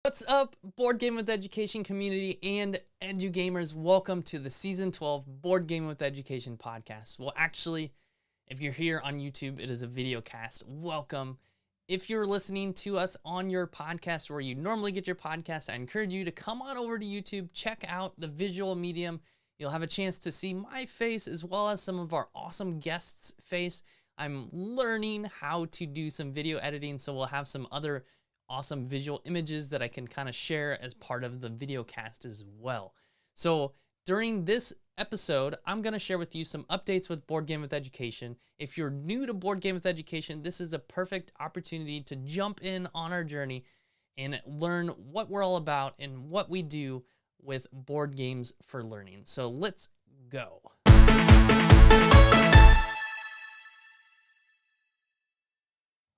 What's up, Board Game with Education community and edu-gamers? Welcome to the Season 12 Board Game with Education podcast. Well, actually, if you're here on YouTube, it is a video cast. Welcome. If you're listening to us on your podcast where you normally get your podcast, I encourage you to come on over to YouTube, check out the visual medium. You'll have a chance to see my face as well as some of our awesome guests' face. I'm learning how to do some video editing, so we'll have some other awesome visual images that I can kind of share as part of the video cast as well. So during this episode, I'm going to share with you some updates with Board Game with Education. If you're new to Board Game with Education, this is a perfect opportunity to jump in on our journey and learn what we're all about and what we do with board games for learning. So let's go.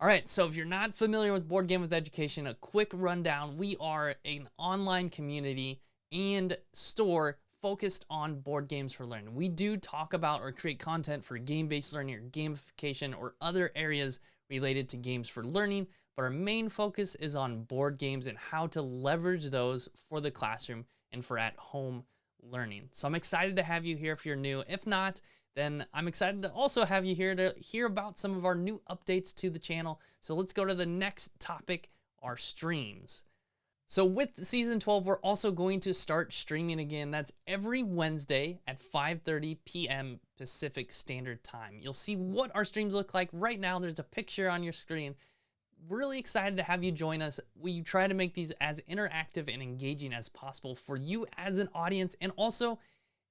All right, so if you're not familiar with Board Game with Education, a quick rundown. We are an online community and store focused on board games for learning. We do talk about or create content for game-based learning or gamification or other areas related to games for learning, but our main focus is on board games and how to leverage those for the classroom and for at-home learning. So I'm excited to have you here if you're new. If not, then I'm excited to also have you here to hear about some of our new updates to the channel. So let's go to the next topic, our streams. So with Season 12, we're also going to start streaming again. That's every Wednesday at 5:30 p.m. Pacific Standard Time. You'll see what our streams look like. Right now, there's a picture on your screen. Really excited to have you join us. We try to make these as interactive and engaging as possible for you as an audience. And also,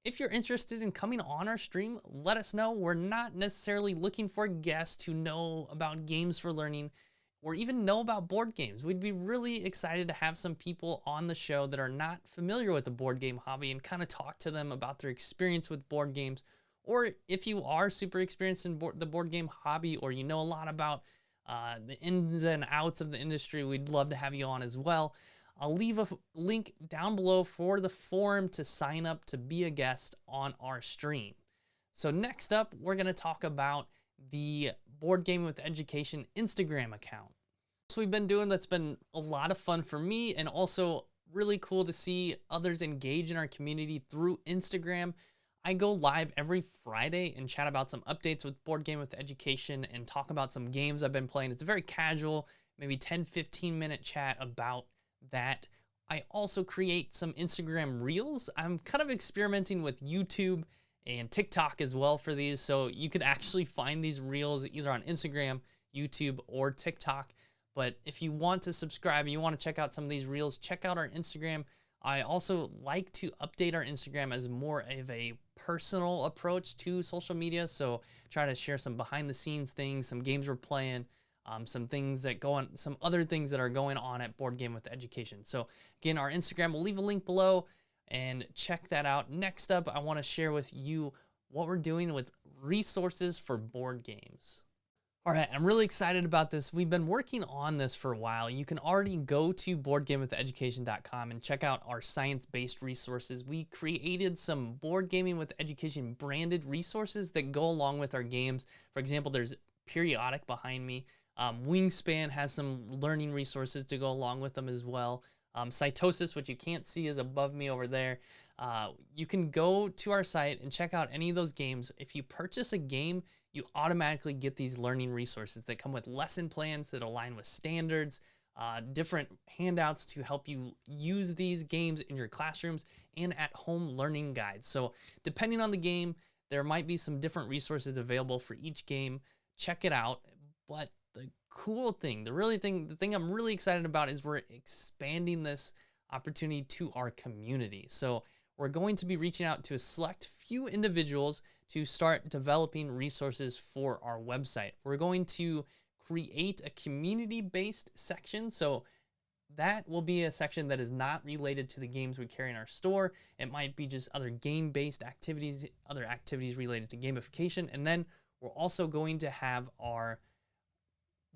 if you're interested in coming on our stream, let us know. We're not necessarily looking for guests who know about games for learning or even know about board games. We'd be really excited to have some people on the show that are not familiar with the board game hobby and kind of talk to them about their experience with board games. Or if you are super experienced in the board game hobby or you know a lot about the ins and outs of the industry, we'd love to have you on as well. I'll leave a link down below for the form to sign up to be a guest on our stream. So next up, we're going to talk about the Board Game with Education Instagram account. So we've been doing that's been a lot of fun for me and also really cool to see others engage in our community through Instagram. I go live every Friday and chat about some updates with Board Game with Education and talk about some games I've been playing. It's a very casual, maybe 10-15 minute chat about that. I also create some Instagram reels. I'm kind of experimenting with YouTube and TikTok as well for these, so you could actually find these reels either on Instagram, YouTube, or TikTok. But if you want to subscribe and you want to check out some of these reels, check out our Instagram. I also like to update our Instagram as more of a personal approach to social media, so try to share some behind the scenes things, some games we're playing, some things that go on, some other things that are going on at Board Game with Education. So again, our Instagram, we'll leave a link below and check that out. Next up, I want to share with you what we're doing with resources for board games. All right, I'm really excited about this. We've been working on this for a while. You can already go to boardgamewitheducation.com and check out our science-based resources. We created some Board Gaming with Education branded resources that go along with our games. For example, there's Periodic behind me. Wingspan has some learning resources to go along with them as well. Cytosis, which you can't see, is above me over there. You can go to our site and check out any of those games. If you purchase a game, you automatically get these learning resources that come with lesson plans that align with standards, different handouts to help you use these games in your classrooms, and at-home learning guides. So depending on the game, there might be some different resources available for each game. Check it out. But the cool thing, the thing I'm really excited about is we're expanding this opportunity to our community. So we're going to be reaching out to a select few individuals to start developing resources for our website. We're going to create a community-based section. So that will be a section that is not related to the games we carry in our store. It might be just other game-based activities, other activities related to gamification. And then we're also going to have our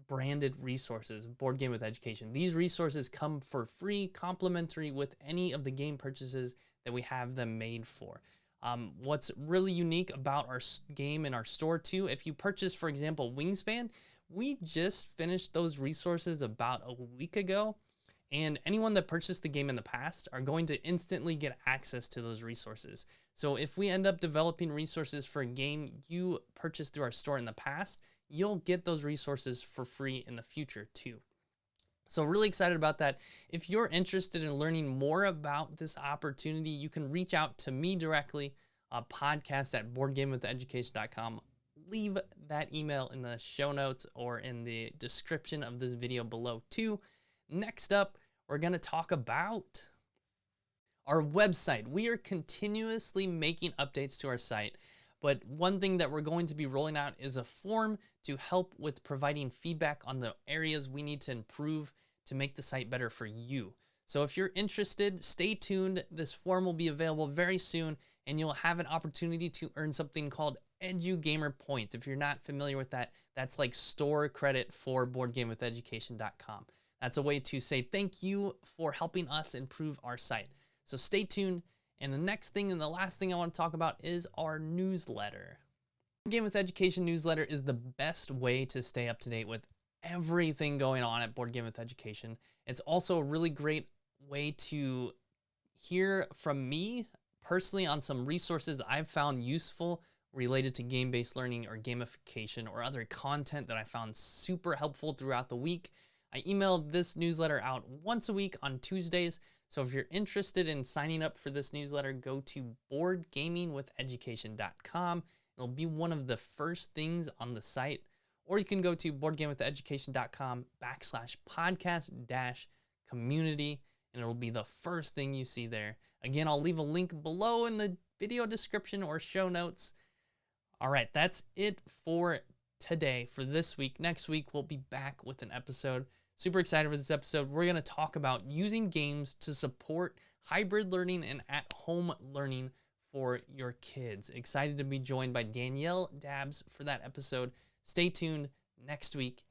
branded resources, Board Game with Education. These resources come for free, complimentary with any of the game purchases that we have them made for. What's really unique about our game in our store too, if you purchase, for example, Wingspan, we just finished those resources about a week ago, And anyone that purchased the game in the past are going to instantly get access to those resources. So if we end up developing resources for a game you purchased through our store in the past, you'll get those resources for free in the future too. So really excited about that. If you're interested in learning more about this opportunity, you can reach out to me directly, podcast@boardgamewitheducation.com. Leave that email in the show notes or in the description of this video below too. Next up, we're going to talk about our website. We are continuously making updates to our site, but one thing that we're going to be rolling out is a form to help with providing feedback on the areas we need to improve to make the site better for you. So if you're interested, stay tuned. This form will be available very soon, and you'll have an opportunity to earn something called EduGamer Points. If you're not familiar with that, that's like store credit for BoardGameWithEducation.com. That's a way to say thank you for helping us improve our site. So stay tuned. And the next thing and the last thing I want to talk about is our newsletter. Board Game with Education newsletter is the best way to stay up to date with everything going on at Board Game with Education. It's also a really great way to hear from me personally on some resources I've found useful related to game-based learning or gamification or other content that I found super helpful throughout the week. I email this newsletter out once a week on Tuesdays. So if you're interested in signing up for this newsletter, go to boardgamingwitheducation.com. It'll be one of the first things on the site. Or you can go to boardgamewithEducation.com/podcast-community, and it'll be the first thing you see there. Again, I'll leave a link below in the video description or show notes. All right, that's it for today, for this week. Next week, we'll be back with an episode. Super excited for this episode. We're going to talk about using games to support hybrid learning and at-home learning for your kids. Excited to be joined by Danielle Dabbs for that episode. Stay tuned next week.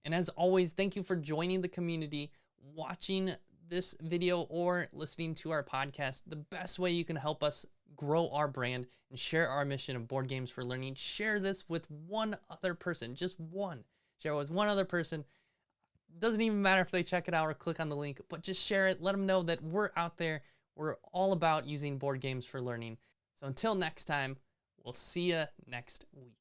And as always, thank you for joining the community, watching this video, or listening to our podcast. The best way you can help us grow our brand and share our mission of board games for learning, share this with one other person, just one. Share it with one other person. Doesn't even matter if they check it out or click on the link, but just share it. Let them know that we're out there. We're all about using board games for learning. So until next time, we'll see you next week.